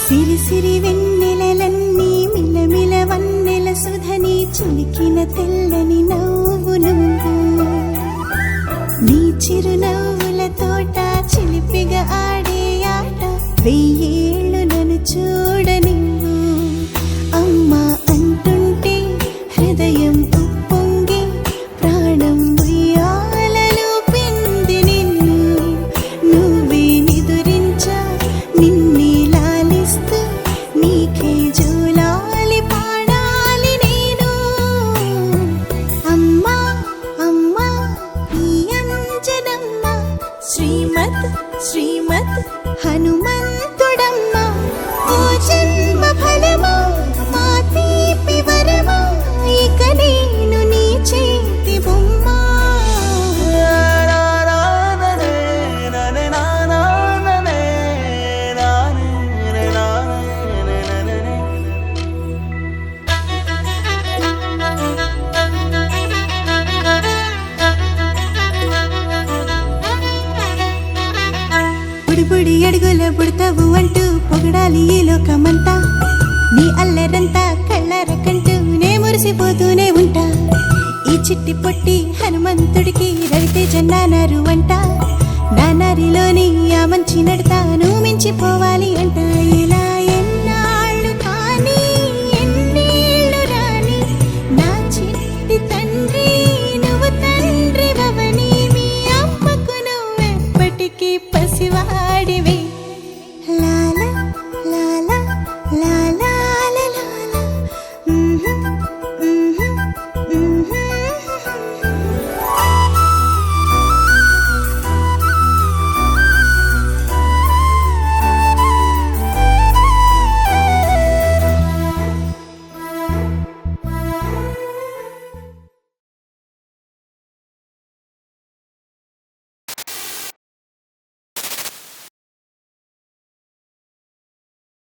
సిరి సిరి వెన్నెలలన్నీ మిలమిల వన్నెల సుధని చులికిన తెల్లని నవ్వు నువ్వు నీ చిరునవ్వుల తోట చిలిపిగా ఆడే ఆట వెయ్యేళ్ళు నన్ను చూడనివ్వు అమ్మా అంటుంటే హృదయం ఉప్పొంగి ప్రాణం ఉయ్యాలలో పింది నిన్ను నువ్వే నిదురించా నిన్నే లాలిస్తూ నీకే జోలాలి పాడాలి నేను అమ్మా అమ్మా ఈ అంజనమ్మ శ్రీమత్ శ్రీమత్ హనుమంతుడమ్మ ఓ జన్మ ఫలమా మా తీపి వరమా ఇక నేను నీ చేతి బొమ్మ బుడి బుడి అడుగుల బుడతావు అంటూ పొగడాలి ఈ లోకమంతా నీ అల్లరంతా కళ్ళారకంటూ నే మురిసిపోతూనే ఉంటా ఈ చిట్టి పొట్టి హనుమంతుడికి రవితేజ నానారు అంట నానారిలోని ఆ మంచి నడతా నువ్వు మించిపో